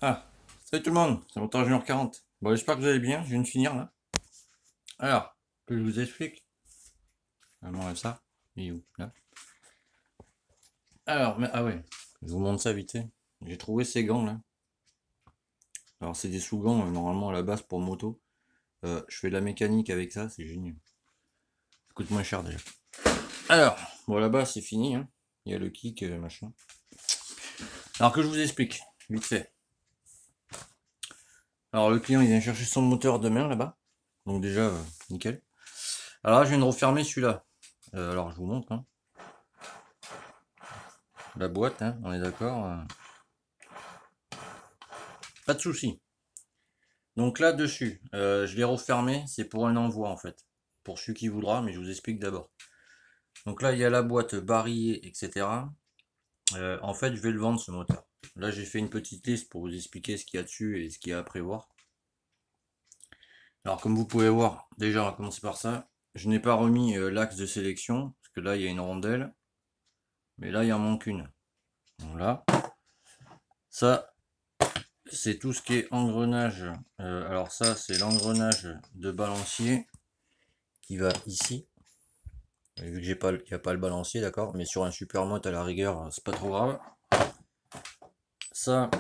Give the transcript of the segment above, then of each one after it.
Ah, salut tout le monde, c'est Moteur Junior 40. Bon, j'espère que vous allez bien, je viens de finir là. Alors, que je vous explique. On enlève ça. Il est où là? Alors, ah ouais, je vous montre ça vite fait. J'ai trouvé ces gants là. Alors, c'est des sous-gants normalement à la base pour moto. Je fais de la mécanique avec ça, c'est génial. Ça coûte moins cher déjà. Alors, bon là-bas c'est fini, hein. Il y a le kick, machin. Alors que je vous explique, vite fait. Alors le client il vient chercher son moteur demain là-bas. Donc déjà, nickel. Alors là, je viens de refermer celui-là. Alors je vous montre, hein. La boîte, hein, on est d'accord. Pas de souci. Donc là dessus, je l'ai refermé, c'est pour un envoi en fait. Pour celui qui voudra, mais je vous explique d'abord. Donc là, il y a la boîte barillée, etc. En fait, je vais le vendre ce moteur. Là, j'ai fait une petite liste pour vous expliquer ce qu'il y a dessus et ce qu'il y a à prévoir. Alors comme vous pouvez voir, déjà on va commencer par ça. Je n'ai pas remis l'axe de sélection, parce que là il y a une rondelle. Mais là il en manque une. Voilà. Ça, c'est tout ce qui est engrenage. Alors ça, c'est l'engrenage de balancier qui va ici. Et vu que j'ai pas, il n'y a pas le balancier, d'accord, mais sur un supermoto à la rigueur, c'est pas trop grave. Ça,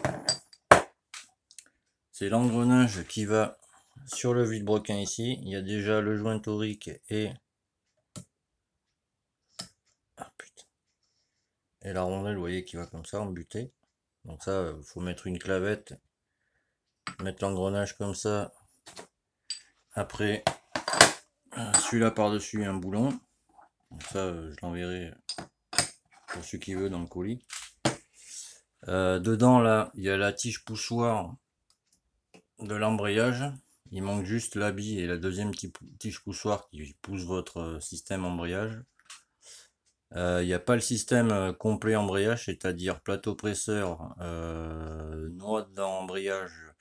c'est l'engrenage qui va sur le vilebrequin ici. Il y a déjà le joint torique et et la rondelle, vous voyez, qui va comme ça en butée. Donc ça, il faut mettre une clavette, mettre l'engrenage comme ça. Après, celui-là par-dessus un boulon. Donc ça, je l'enverrai pour celui qui veut dans le colis. Dedans, là, il y a la tige poussoir de l'embrayage. Il manque juste la bille et la deuxième tige poussoir qui pousse votre système embrayage. Il n'y a pas le système complet embrayage, c'est-à-dire plateau presseur, noix d'embrayage,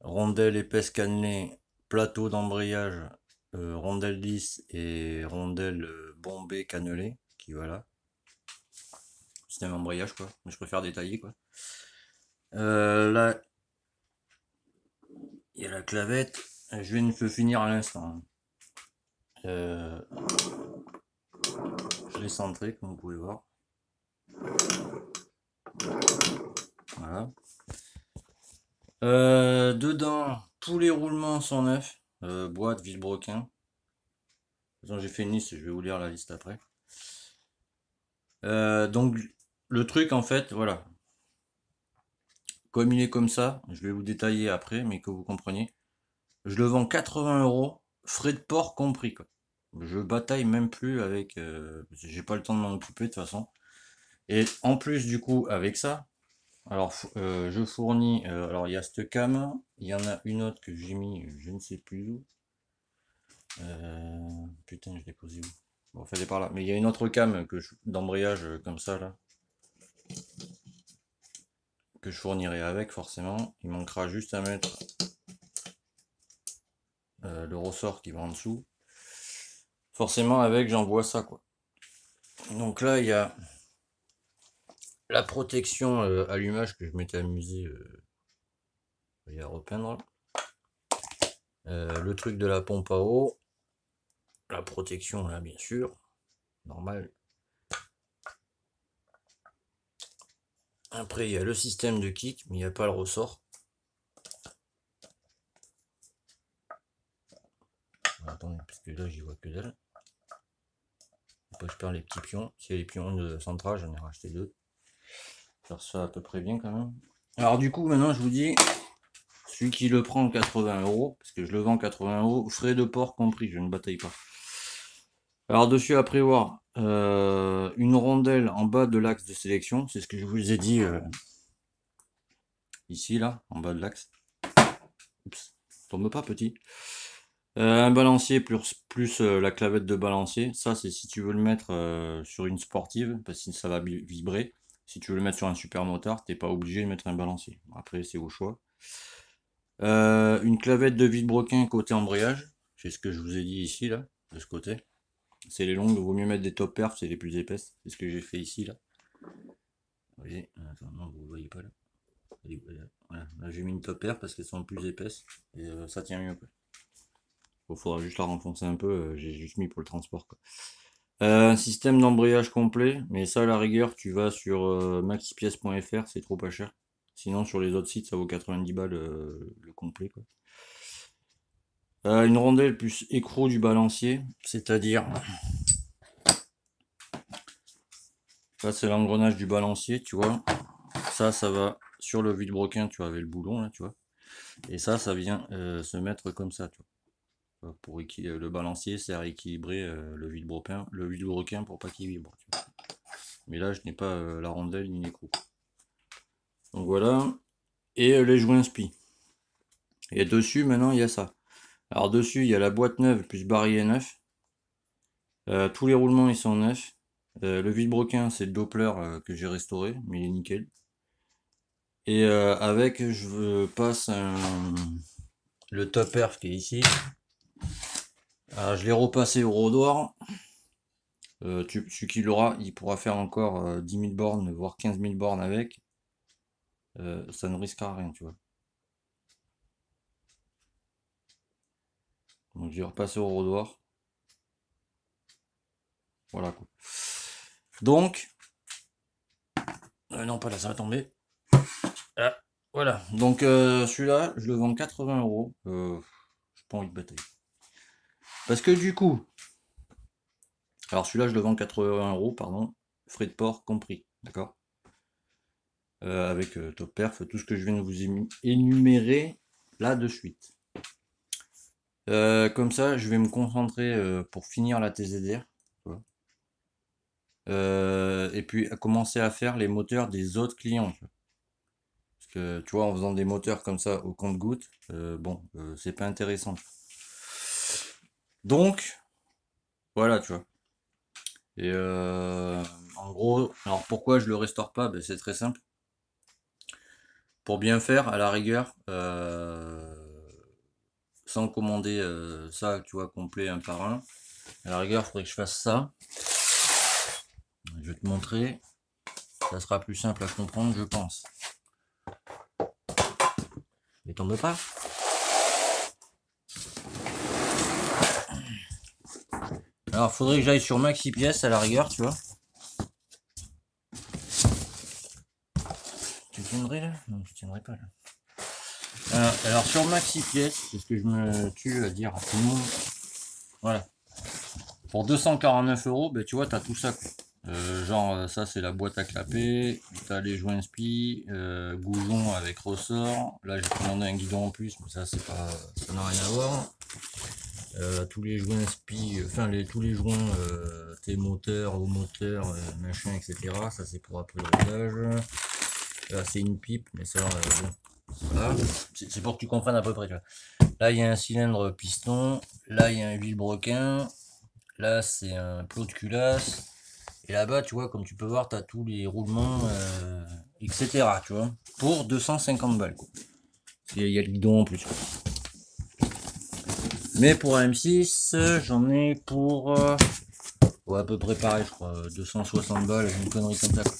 rondelle épaisse cannelée, plateau d'embrayage, rondelle lisse et rondelle bombée cannelée, qui voilà. Système embrayage quoi, mais je préfère détailler quoi. Là, il y a la clavette, je viens de finir à l'instant. Je l'ai centré comme vous pouvez voir. Voilà. Dedans, tous les roulements sont neufs. Boîte, vilebrequin. J'ai fait une liste, je vais vous lire la liste après. Donc le truc en fait, voilà. Comme il est comme ça, je vais vous détailler après, mais que vous compreniez. Je le vends 80 €, frais de port compris quoi. Je bataille même plus avec, j'ai pas le temps de m'en occuper de toute façon. Et en plus du coup avec ça, alors je fournis, alors il y a cette cam, il y en a une autre que j'ai mis, je ne sais plus où. Putain, je l'ai posé où? Bon, enfin, elle est par là. Mais il y a une autre cam d'embrayage comme ça là, que je fournirai avec forcément. Il manquera juste à mettre le ressort qui va en dessous. Forcément avec j'envoie ça quoi. Donc là il y a la protection allumage que je m'étais amusé à repeindre. Le truc de la pompe à eau. La protection là bien sûr. Normal. Après il y a le système de kick, mais il n'y a pas le ressort. Attendez, parce que là j'y vois que dalle. Faut pas que je perds les petits pions. S'il y a les pions de centrale, j'en ai racheté deux. Faire ça à peu près bien quand même. Alors du coup maintenant je vous dis, celui qui le prend 80 €, parce que je le vends 80 €, frais de port compris, je ne bataille pas. Alors dessus à prévoir, une rondelle en bas de l'axe de sélection, c'est ce que je vous ai dit ici là, en bas de l'axe. Oups, tombe pas petit. Un balancier plus la clavette de balancier, ça c'est si tu veux le mettre sur une sportive, parce que ça va vibrer. Si tu veux le mettre sur un super motard, t'es pas obligé de mettre un balancier. Après c'est au choix. Une clavette de vilebrequin côté embrayage, c'est ce que je vous ai dit ici là, de ce côté. C'est les longues, il vaut mieux mettre des top perf, c'est les plus épaisses. C'est ce que j'ai fait ici là. Vous voyez, attends, non, vous voyez pas là. Voilà. Là j'ai mis une top air parce qu'elles sont plus épaisses et ça tient mieux, quoi. Il faudra juste la renfoncer un peu, j'ai juste mis pour le transport, quoi. Un système d'embrayage complet, mais ça à la rigueur tu vas sur maxipièces.fr, c'est trop pas cher. Sinon sur les autres sites ça vaut 90 balles le complet, quoi. Une rondelle plus écrou du balancier, c'est-à-dire ça c'est l'engrenage du balancier, tu vois. Ça va sur le vide-broquin, tu vois, avec le boulon là, tu vois. Et ça vient se mettre comme ça, tu vois. Pour le balancier sert à équilibrer le vide-broquin pour pas qu'il vibre, tu vois. Mais là je n'ai pas la rondelle ni l'écrou. Donc voilà. Et les joints spi. Et dessus maintenant il y a ça. Alors dessus il y a la boîte neuve plus barillet neuf. Tous les roulements ils sont neufs. Le vide-broquin c'est le Doppler que j'ai restauré, mais il est nickel. Et avec je passe le top perf qui est ici. Alors, je l'ai repassé au rodoir. Celui qui l'aura, il pourra faire encore 10 000 bornes, voire 15 000 bornes avec. Ça ne risquera rien, tu vois. Donc j'ai repassé au rodoir. Voilà quoi. Donc, non pas là, ça va tomber. Ah, voilà. Donc celui-là, je le vends 80 euros. J'ai pas envie de batailler. Parce que du coup, alors celui-là, je le vends 80 euros, pardon, frais de port compris, d'accord. Avec top perf, tout ce que je viens de vous énumérer là de suite. Comme ça, je vais me concentrer pour finir la TZR. Et puis commencer à faire les moteurs des autres clients. Parce que tu vois, en faisant des moteurs comme ça au compte-gouttes, bon, c'est pas intéressant. Donc, voilà, tu vois. Et en gros, alors pourquoi je le restaure pas? Ben, c'est très simple. Pour bien faire, à la rigueur, sans commander ça, tu vois, complet un par un, à la rigueur, il faudrait que je fasse ça. Je vais te montrer. Ça sera plus simple à comprendre, je pense. Mais tombe pas. Alors, faudrait que j'aille sur Maxi Pièces à la rigueur, tu vois. Tu tiendrais là? Non, je tiendrai pas là. Alors sur Maxi Pièces, c'est ce que je me tue à dire à tout le monde. Voilà. Pour 249 euros, ben, tu vois, tu as tout ça, quoi. Genre, ça c'est la boîte à clapper, tu as les joints spi, goujon avec ressort. Là j'ai commandé un guidon en plus, mais ça c'est pas, ça n'a rien à voir. Tous les joints spi, enfin tous les joints tes moteurs, au moteur, machin, etc. Ça c'est pour après le rodage. Là c'est une pipe, mais ça bon, voilà. C'est pour que tu comprennes à peu près, tu vois. Là il y a un cylindre piston, là il y a un vilebrequin, là c'est un plot de culasse. Et là-bas, tu vois, comme tu peux voir, tu as tous les roulements, etc. Tu vois, pour 250 balles, quoi. Il y a le guidon en plus, quoi. Mais pour un M6, j'en ai pour ouais, à peu près pareil, je crois, 260 balles, une connerie comme ça, quoi.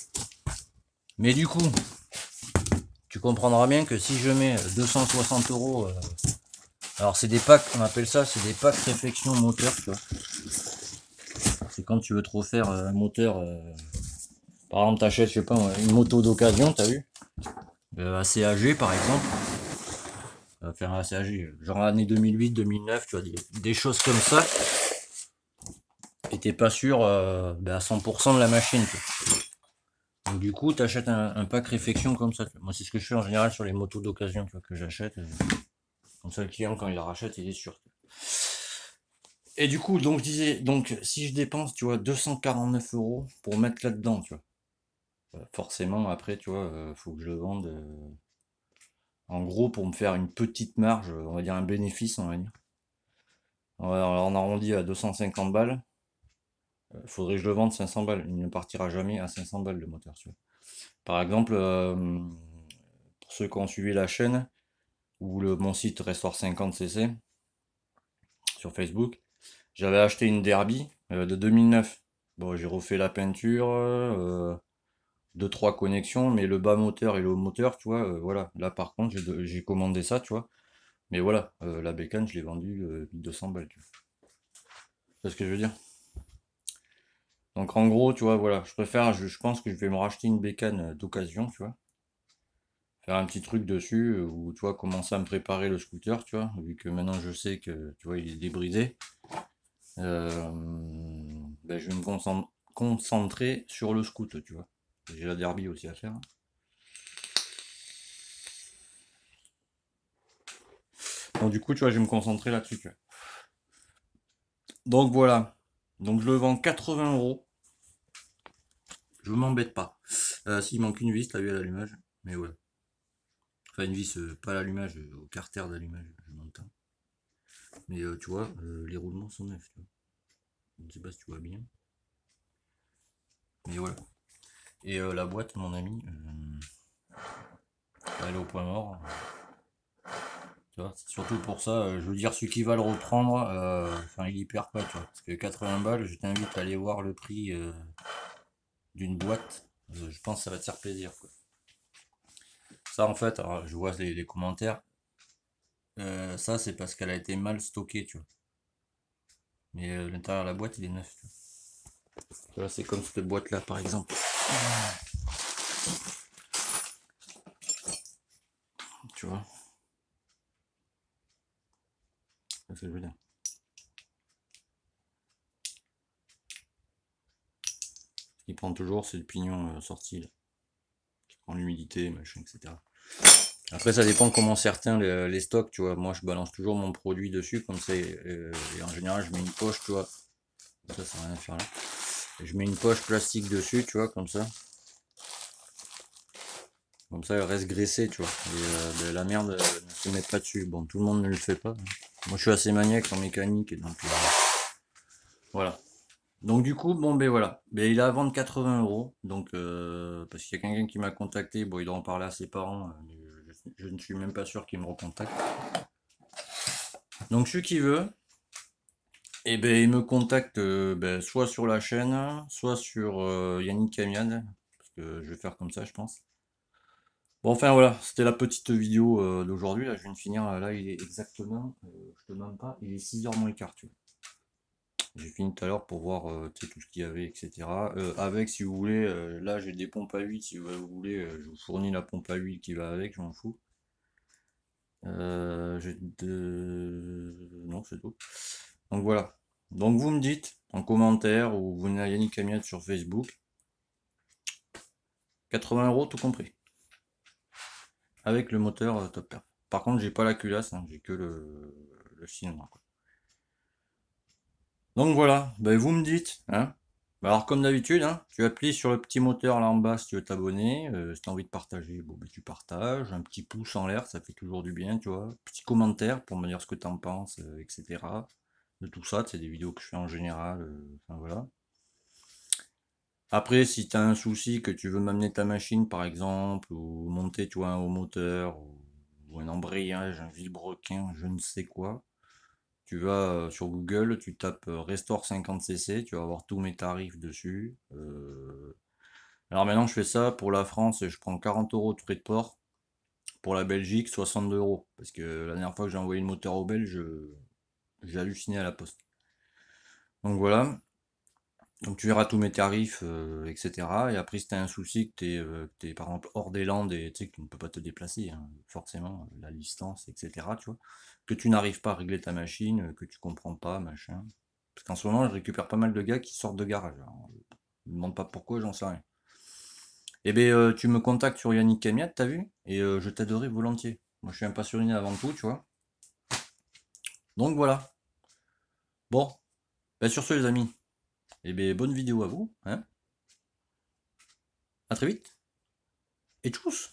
Mais du coup, tu comprendras bien que si je mets 260 euros, alors c'est des packs, on appelle ça, c'est des packs réflexion moteur, tu vois. C'est quand tu veux te refaire un moteur. Par exemple, t'achètes, je sais pas, une moto d'occasion, t'as vu, assez âgée par exemple. Faire un assez âgé, genre année 2008, 2009, tu vois, des choses comme ça. Et t'es pas sûr à 100% de la machine, quoi. Donc du coup, t'achètes un pack réflexion comme ça. Moi, c'est ce que je fais en général sur les motos d'occasion, tu vois, que j'achète. Comme ça, le client, quand il la rachète, il est sûr. Et du coup, donc je disais, donc si je dépense, tu vois, 249 euros pour mettre là-dedans, tu vois, forcément, après, tu vois, faut que je le vende. En gros, pour me faire une petite marge, on va dire un bénéfice, on va dire. Alors, on arrondit à 250 balles. Faudrait que je le vende 500 balles. Il ne partira jamais à 500 balles le moteur. Tu vois. Par exemple, pour ceux qui ont suivi la chaîne, ou mon site Restore 50cc sur Facebook, j'avais acheté une Derby de 2009. Bon, j'ai refait la peinture, 2-3 connexions, mais le bas moteur et le haut moteur, tu vois, voilà. Là, par contre, j'ai commandé ça, tu vois. Mais voilà, la bécane, je l'ai vendue 1200 balles, tu vois. C'est ce que je veux dire. Donc en gros, tu vois, voilà, je pense que je vais me racheter une bécane d'occasion, tu vois. Faire un petit truc dessus, ou tu vois, commencer à me préparer le scooter, tu vois, vu que maintenant je sais que, tu vois, il est débridé. Ben, je vais me concentrer sur le scoot, tu vois. J'ai la derby aussi à faire. Donc du coup, tu vois, je vais me concentrer là-dessus, tu vois. Donc voilà. Donc je le vends 80 euros. Je m'embête pas. S'il manque une vis, t'as vu à l'allumage. Mais ouais. Enfin, une vis, pas à l'allumage, au carter d'allumage, je m'entends. Mais tu vois, les roulements sont neufs, tu vois. Je ne sais pas si tu vois bien. Mais voilà. Et la boîte, mon ami, elle est au point mort. Tu vois, c'est surtout pour ça, je veux dire, celui qui va le reprendre, enfin, il y perd pas, tu vois. Parce que 80 balles, je t'invite à aller voir le prix d'une boîte. Je pense que ça va te faire plaisir, quoi. Ça, en fait, alors, je vois les commentaires. Ça, c'est parce qu'elle a été mal stockée, tu vois. Mais l'intérieur de la boîte, il est neuf, tu vois. C'est comme cette boîte-là, par exemple. Tu vois. C'est ce que je veux dire. Ce qui prend toujours, c'est le pignon sorti, là. Qui prend l'humidité, machin, etc. Après, ça dépend comment certains les stockent, tu vois. Moi, je balance toujours mon produit dessus, comme ça, et en général, je mets une poche, tu vois. Ça n'a rien à faire là. Et je mets une poche plastique dessus, tu vois, comme ça. Comme ça, elle reste graissée, tu vois. Et la merde ne se met pas dessus. Bon, tout le monde ne le fait pas, hein. Moi, je suis assez maniaque en mécanique, et donc voilà. Donc du coup, bon ben voilà. Ben, il est à vendre 80 euros. Donc parce qu'il y a quelqu'un qui m'a contacté, bon, il doit en parler à ses parents, mais je ne suis même pas sûr qu'il me recontacte. Donc celui qui veut, et ben il me contacte ben, soit sur la chaîne, soit sur Yannick Camiad, parce que je vais faire comme ça, je pense. Bon, enfin voilà, c'était la petite vidéo d'aujourd'hui. Là, je viens de finir. Là, il est exactement, je te demande pas, il est 6h moins le quart, tu vois. J'ai fini tout à l'heure pour voir tu sais, tout ce qu'il y avait, etc. Avec, si vous voulez, là j'ai des pompes à huile, si vous voulez, je vous fournis la pompe à huile qui va avec, je m'en fous. J'ai non, c'est tout. Donc voilà. Donc vous me dites en commentaire ou vous venez à Yannick Camiat sur Facebook. 80 euros tout compris. Avec le moteur top perf. Par contre, j'ai pas la culasse, hein, j'ai que le cylindre, quoi. Donc voilà, ben, vous me dites, hein. Bah, alors comme d'habitude, hein, tu appuies sur le petit moteur là en bas si tu veux t'abonner. Si tu as envie de partager, bon, ben, tu partages. Un petit pouce en l'air, ça fait toujours du bien, tu vois. Petit commentaire pour me dire ce que tu en penses, etc. De tout ça, c'est des vidéos que je fais en général. Enfin voilà. Après, si tu as un souci, que tu veux m'amener ta machine par exemple, ou monter, tu vois, un haut moteur, ou un embrayage, un vilebrequin, je ne sais quoi. Tu vas sur Google, tu tapes Restore 50cc, tu vas avoir tous mes tarifs dessus. Alors maintenant, je fais ça pour la France, je prends 40 euros de frais de port. Pour la Belgique, 62 euros. Parce que la dernière fois que j'ai envoyé le moteur au Belge, j'ai halluciné à la poste. Donc voilà. Donc tu verras tous mes tarifs, etc. Et après, si tu as un souci, que tu es par exemple hors des Landes et tu sais que tu ne peux pas te déplacer, hein, forcément, la distance, etc. Tu vois, que tu n'arrives pas à régler ta machine, que tu comprends pas, machin. Parce qu'en ce moment, je récupère pas mal de gars qui sortent de garage. Alors, je me demande pas pourquoi, j'en sais rien. Eh bien, tu me contactes sur Yannick Camiat, t'as vu? Et je t'aiderai volontiers. Moi, je suis un passionné avant tout, tu vois. Donc voilà. Bon, ben, sur ce, les amis, eh bien, bonne vidéo à vous, hein. À très vite, et tchuss!